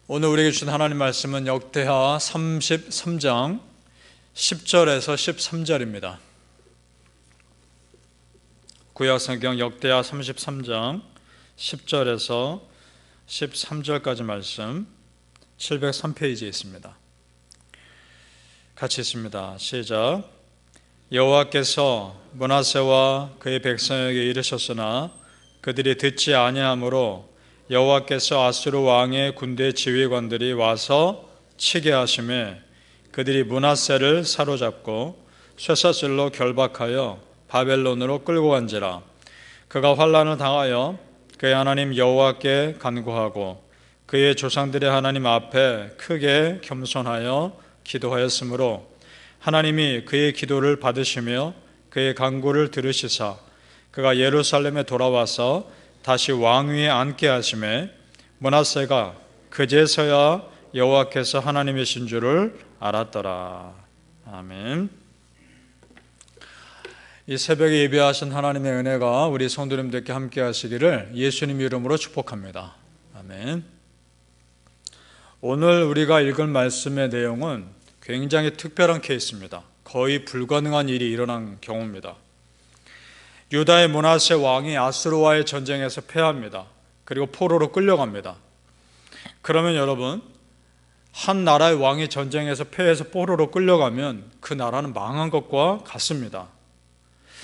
오늘 우리에게 주신 하나님 말씀은 역대하 33장 10절에서 13절입니다. 구약성경 역대하 33장 10절에서 13절까지 말씀 703페이지에 있습니다. 같이 있습니다. 시작. 여호와께서 므낫세와 그의 백성에게 이르셨으나 그들이 듣지 아니하므로 여호와께서 아수르 왕의 군대 지휘관들이 와서 치게 하심에 그들이 므낫세를 사로잡고 쇠사슬로 결박하여 바벨론으로 끌고 간지라. 그가 환난을 당하여 그의 하나님 여호와께 간구하고 그의 조상들의 하나님 앞에 크게 겸손하여 기도하였으므로 하나님이 그의 기도를 받으시며 그의 간구를 들으시사 그가 예루살렘에 돌아와서 다시 왕위에 앉게 하심에 므낫세가 그제서야 여호와께서 하나님이신 줄을 알았더라. 아멘. 이 새벽에 예배하신 하나님의 은혜가 우리 성도님들께 함께 하시기를 예수님 이름으로 축복합니다. 아멘. 오늘 우리가 읽을 말씀의 내용은 굉장히 특별한 케이스입니다. 거의 불가능한 일이 일어난 경우입니다. 유다의 므낫세 왕이 아수르와의 전쟁에서 패합니다. 그리고 포로로 끌려갑니다. 그러면 여러분, 한 나라의 왕이 전쟁에서 패해서 포로로 끌려가면 그 나라는 망한 것과 같습니다.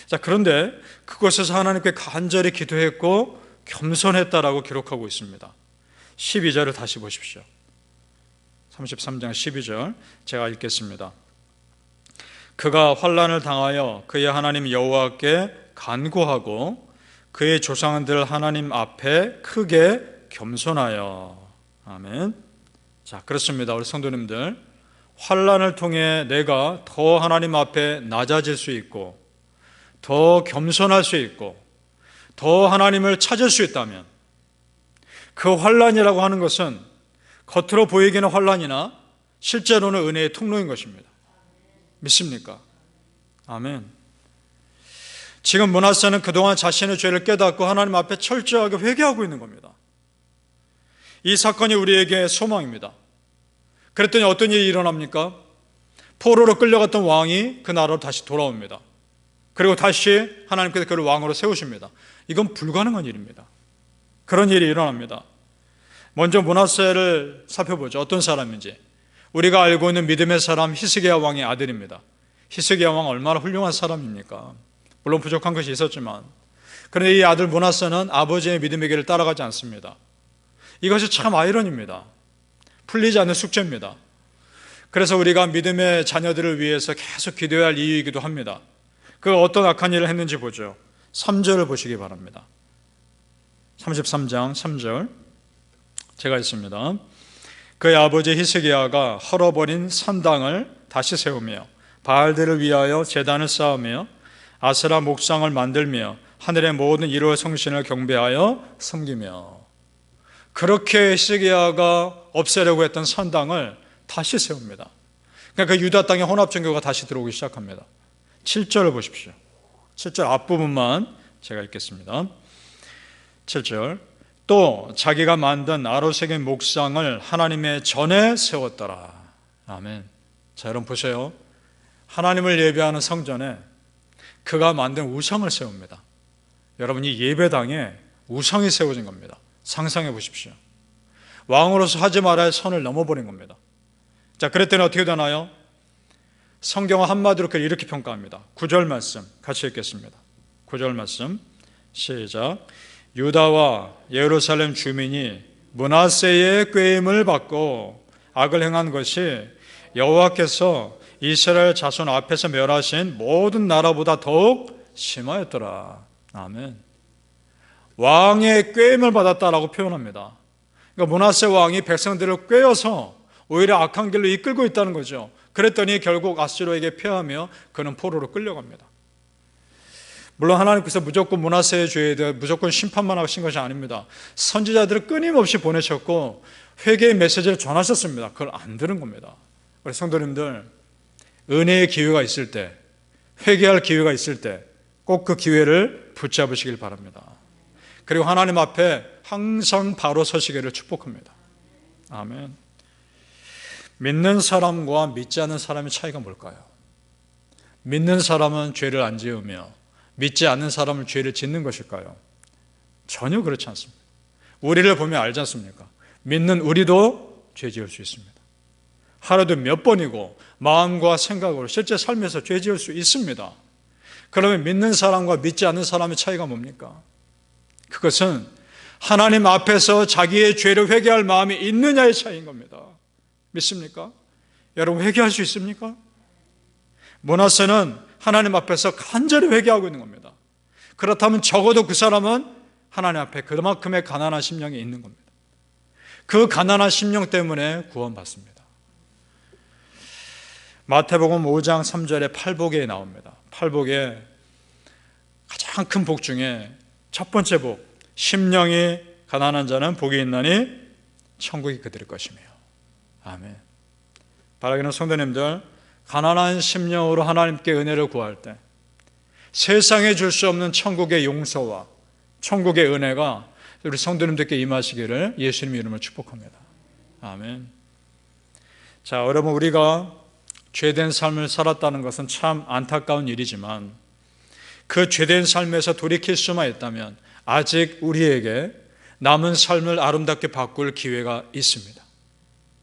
자, 그런데 그곳에서 하나님께 간절히 기도했고 겸손했다라고 기록하고 있습니다. 12절을 다시 보십시오. 33장 12절 제가 읽겠습니다. 그가 환난을 당하여 그의 하나님 여호와께 간구하고 그의 조상들 하나님 앞에 크게 겸손하여. 아멘. 자, 그렇습니다. 우리 성도님들, 환난을 통해 내가 더 하나님 앞에 낮아질 수 있고 더 겸손할 수 있고 더 하나님을 찾을 수 있다면 그 환난이라고 하는 것은 겉으로 보이기는 환난이나 실제로는 은혜의 통로인 것입니다. 믿습니까? 아멘. 지금 므낫세는 그동안 자신의 죄를 깨닫고 하나님 앞에 철저하게 회개하고 있는 겁니다. 이 사건이 우리에게 소망입니다. 그랬더니 어떤 일이 일어납니까? 포로로 끌려갔던 왕이 그 나라로 다시 돌아옵니다. 그리고 다시 하나님께서 그를 왕으로 세우십니다. 이건 불가능한 일입니다. 그런 일이 일어납니다. 먼저 므낫세를 살펴보죠. 어떤 사람인지. 우리가 알고 있는 믿음의 사람 히스기야 왕의 아들입니다. 히스기야 왕은 얼마나 훌륭한 사람입니까? 물론 부족한 것이 있었지만, 그런데 이 아들 므낫세는 아버지의 믿음의 길을 따라가지 않습니다. 이것이 참 아이러니입니다. 풀리지 않는 숙제입니다. 그래서 우리가 믿음의 자녀들을 위해서 계속 기도해야 할 이유이기도 합니다. 그가 어떤 악한 일을 했는지 보죠. 3절을 보시기 바랍니다. 33장 3절 제가 있습니다. 그의 아버지 히스기야가 헐어버린 산당을 다시 세우며 바알들을 위하여 제단을 쌓으며 아세라 목상을 만들며 하늘의 모든 이로의 성신을 경배하여 섬기며. 그렇게 히스기야가 없애려고 했던 산당을 다시 세웁니다. 그러니까 그 유다 땅에 혼합종교가 다시 들어오기 시작합니다. 7절을 보십시오. 7절 앞부분만 제가 읽겠습니다. 7절 또 자기가 만든 아로색의 목상을 하나님의 전에 세웠더라. 아멘. 자, 여러분 보세요. 하나님을 예배하는 성전에 그가 만든 우상을 세웁니다. 여러분, 이 예배당에 우상이 세워진 겁니다. 상상해 보십시오. 왕으로서 하지 말아야 할 선을 넘어버린 겁니다. 자, 그랬더니 어떻게 되나요? 성경은 한마디로 그를 이렇게 평가합니다. 9절 말씀 같이 읽겠습니다. 9절 말씀 시작. 유다와 예루살렘 주민이 므낫세의 꾀임을 받고 악을 행한 것이 여호와께서 이스라엘 자손 앞에서 멸하신 모든 나라보다 더욱 심하였더라. 아멘. 왕의 꾀임을 받았다라고 표현합니다. 그러니까 므낫세 왕이 백성들을 꾀어서 오히려 악한 길로 이끌고 있다는 거죠. 그랬더니 결국 아수르에게 패하며 그는 포로로 끌려갑니다. 물론 하나님께서 무조건 므낫세의 죄에 대해 무조건 심판만 하신 것이 아닙니다. 선지자들을 끊임없이 보내셨고 회개의 메시지를 전하셨습니다. 그걸 안 들은 겁니다. 우리 성도님들, 은혜의 기회가 있을 때, 회개할 기회가 있을 때 꼭 그 기회를 붙잡으시길 바랍니다. 그리고 하나님 앞에 항상 바로 서시기를 축복합니다. 아멘. 믿는 사람과 믿지 않는 사람의 차이가 뭘까요? 믿는 사람은 죄를 안 지으며 믿지 않는 사람은 죄를 짓는 것일까요? 전혀 그렇지 않습니다. 우리를 보면 알지 않습니까? 믿는 우리도 죄 지을 수 있습니다. 하루도 몇 번이고 마음과 생각으로 실제 삶에서 죄 지을 수 있습니다. 그러면 믿는 사람과 믿지 않는 사람의 차이가 뭡니까? 그것은 하나님 앞에서 자기의 죄를 회개할 마음이 있느냐의 차이인 겁니다. 믿습니까? 여러분 회개할 수 있습니까? 므낫세는 하나님 앞에서 간절히 회개하고 있는 겁니다. 그렇다면 적어도 그 사람은 하나님 앞에 그만큼의 가난한 심령이 있는 겁니다. 그 가난한 심령 때문에 구원받습니다. 마태복음 5장 3절에 팔복에 나옵니다. 팔복에 가장 큰 복 중에 첫 번째 복, 심령이 가난한 자는 복이 있나니 천국이 그들의 것이며. 아멘. 바라기는 성도님들, 가난한 심령으로 하나님께 은혜를 구할 때 세상에 줄 수 없는 천국의 용서와 천국의 은혜가 우리 성도님들께 임하시기를 예수님 이름으로 축복합니다. 아멘. 자, 여러분, 우리가 죄된 삶을 살았다는 것은 참 안타까운 일이지만 그 죄된 삶에서 돌이킬 수만 있다면 아직 우리에게 남은 삶을 아름답게 바꿀 기회가 있습니다.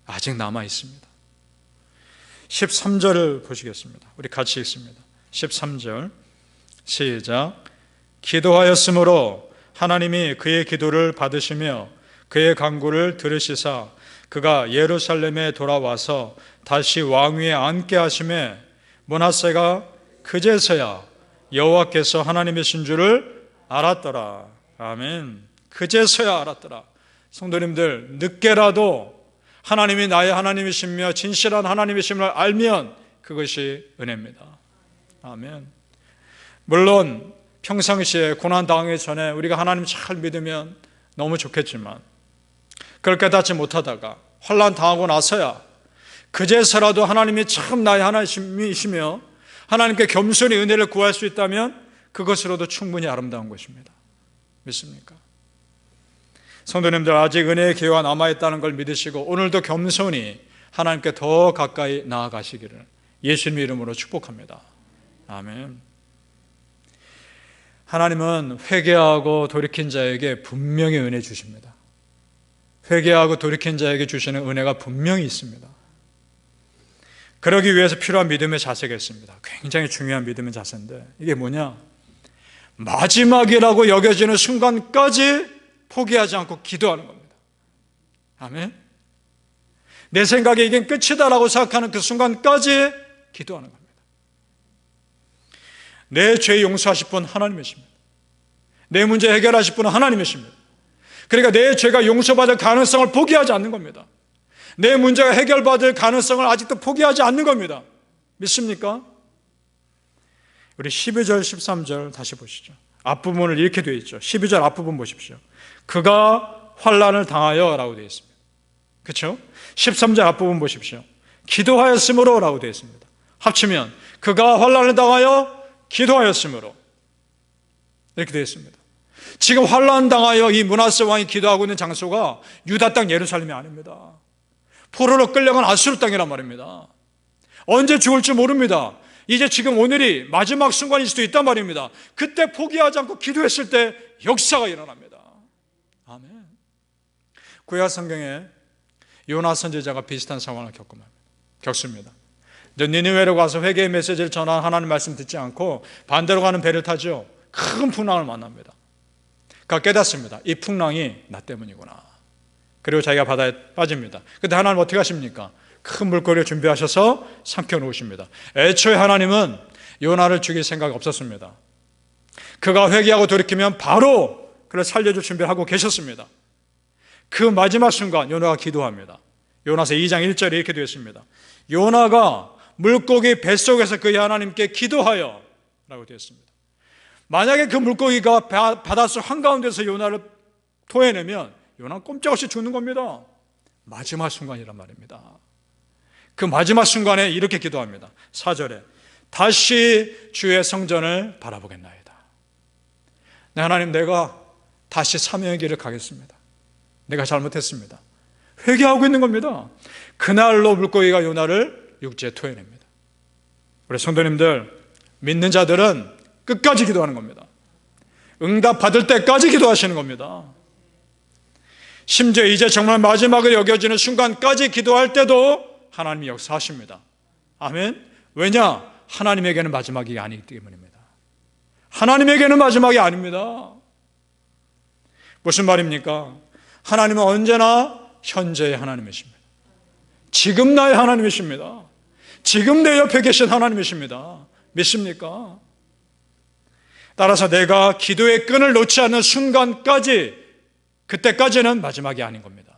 아직 남아 있습니다. 13절을 보시겠습니다. 우리 같이 읽습니다. 13절 시작. 기도하였으므로 하나님이 그의 기도를 받으시며 그의 간구를 들으시사 그가 예루살렘에 돌아와서 다시 왕위에 앉게 하심에 므낫세가 그제서야 여호와께서 하나님이신 줄을 알았더라. 아멘. 그제서야 알았더라. 성도님들, 늦게라도 하나님이 나의 하나님이시며 진실한 하나님이심을 알면 그것이 은혜입니다. 아멘. 물론 평상시에 고난당하기 전에 우리가 하나님 잘 믿으면 너무 좋겠지만 그걸 깨닫지 못하다가 환난 당하고 나서야 그제서라도 하나님이 참 나의 하나님이시며 하나님께 겸손히 은혜를 구할 수 있다면 그것으로도 충분히 아름다운 것입니다. 믿습니까? 성도님들, 아직 은혜의 기회가 남아있다는 걸 믿으시고 오늘도 겸손히 하나님께 더 가까이 나아가시기를 예수님 이름으로 축복합니다. 아멘. 하나님은 회개하고 돌이킨 자에게 분명히 은혜 주십니다. 회개하고 돌이킨 자에게 주시는 은혜가 분명히 있습니다. 그러기 위해서 필요한 믿음의 자세가 있습니다. 굉장히 중요한 믿음의 자세인데 이게 뭐냐? 마지막이라고 여겨지는 순간까지 포기하지 않고 기도하는 겁니다. 아멘. 내 생각에 이게 끝이다라고 생각하는 그 순간까지 기도하는 겁니다. 내 죄 용서하실 분 하나님이십니다. 내 문제 해결하실 분은 하나님이십니다. 그러니까 내 죄가 용서받을 가능성을 포기하지 않는 겁니다. 내 문제가 해결받을 가능성을 아직도 포기하지 않는 겁니다. 믿습니까? 우리 12절 13절 다시 보시죠. 앞부분을 이렇게 되어 있죠. 12절 앞부분 보십시오. 그가 환난을 당하여 라고 되어 있습니다. 그렇죠? 13절 앞부분 보십시오. 기도하였으므로 라고 되어 있습니다. 합치면 그가 환난을 당하여 기도하였으므로 이렇게 되어 있습니다. 지금 환난 당하여 이 므낫세 왕이 기도하고 있는 장소가 유다 땅 예루살렘이 아닙니다. 포로로 끌려간 아수르 땅이란 말입니다. 언제 죽을지 모릅니다. 이제 지금 오늘이 마지막 순간일 수도 있단 말입니다. 그때 포기하지 않고 기도했을 때 역사가 일어납니다. 아멘. 구약 성경에 요나 선지자가 비슷한 상황을 겪습니다. 니느웨로 가서 회개의 메시지를 전한 하나님 말씀 듣지 않고 반대로 가는 배를 타죠. 큰 풍랑을 만납니다. 그가 깨닫습니다. 이 풍랑이 나 때문이구나. 그리고 자기가 바다에 빠집니다. 그때 하나님 어떻게 하십니까? 큰 물고기를 준비하셔서 삼켜놓으십니다. 애초에 하나님은 요나를 죽일 생각이 없었습니다. 그가 회개하고 돌이키면 바로 그를 살려줄 준비를 하고 계셨습니다. 그 마지막 순간 요나가 기도합니다. 요나서 2장 1절에 이렇게 되어 있습니다. 요나가 물고기 뱃속에서 그의 하나님께 기도하여 라고 되어 있습니다. 만약에 그 물고기가 바닷속 한가운데서 요나를 토해내면 요나는 꼼짝없이 죽는 겁니다. 마지막 순간이란 말입니다. 그 마지막 순간에 이렇게 기도합니다. 4절에 다시 주의 성전을 바라보겠나이다. 네, 하나님, 내가 다시 사명의 길을 가겠습니다. 내가 잘못했습니다. 회개하고 있는 겁니다. 그날로 물고기가 요나를 육지에 토해냅니다. 우리 성도님들, 믿는 자들은 끝까지 기도하는 겁니다. 응답 받을 때까지 기도하시는 겁니다. 심지어 이제 정말 마지막을 여겨지는 순간까지 기도할 때도 하나님이 역사하십니다. 아멘. 왜냐? 하나님에게는 마지막이 아니기 때문입니다. 하나님에게는 마지막이 아닙니다. 무슨 말입니까? 하나님은 언제나 현재의 하나님이십니다. 지금 나의 하나님이십니다. 지금 내 옆에 계신 하나님이십니다. 믿습니까? 따라서 내가 기도의 끈을 놓지 않는 순간까지, 그때까지는 마지막이 아닌 겁니다.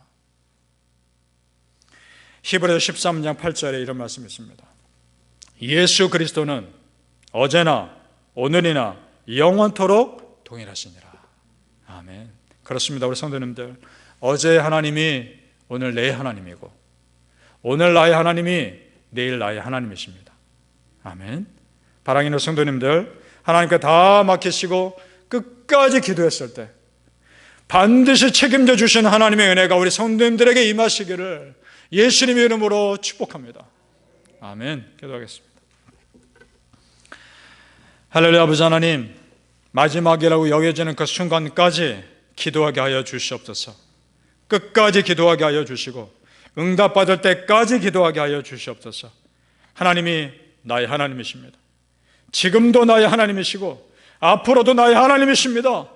히브리서 13장 8절에 이런 말씀이 있습니다. 예수 그리스도는 어제나 오늘이나 영원토록 동일하시니라. 아멘. 그렇습니다. 우리 성도님들, 어제의 하나님이 오늘 내 하나님이고, 오늘 나의 하나님이 내일 나의 하나님이십니다. 아멘. 사랑하는 성도님들, 하나님께 다 맡기시고 끝까지 기도했을 때 반드시 책임져 주신 하나님의 은혜가 우리 성도님들에게 임하시기를 예수님의 이름으로 축복합니다. 아멘. 기도하겠습니다. 할렐루야. 아버지 하나님, 마지막이라고 여겨지는 그 순간까지 기도하게 하여 주시옵소서. 끝까지 기도하게 하여 주시고 응답받을 때까지 기도하게 하여 주시옵소서. 하나님이 나의 하나님이십니다. 지금도 나의 하나님이시고 앞으로도 나의 하나님이십니다.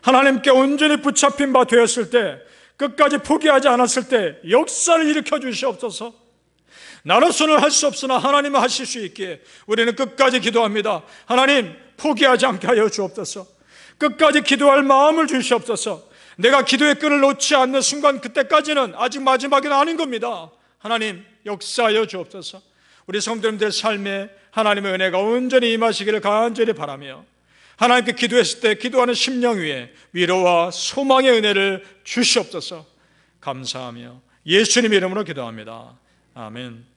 하나님께 온전히 붙잡힌 바 되었을 때, 끝까지 포기하지 않았을 때 역사를 일으켜 주시옵소서. 나로서는 할 수 없으나 하나님은 하실 수 있기에 우리는 끝까지 기도합니다. 하나님, 포기하지 않게 하여 주옵소서. 끝까지 기도할 마음을 주시옵소서. 내가 기도의 끈을 놓지 않는 순간, 그때까지는 아직 마지막은 아닌 겁니다. 하나님, 역사하여 주옵소서. 우리 성도님들 삶에 하나님의 은혜가 온전히 임하시기를 간절히 바라며, 하나님께 기도했을 때 기도하는 심령 위에 위로와 소망의 은혜를 주시옵소서. 감사하며 예수님 이름으로 기도합니다. 아멘.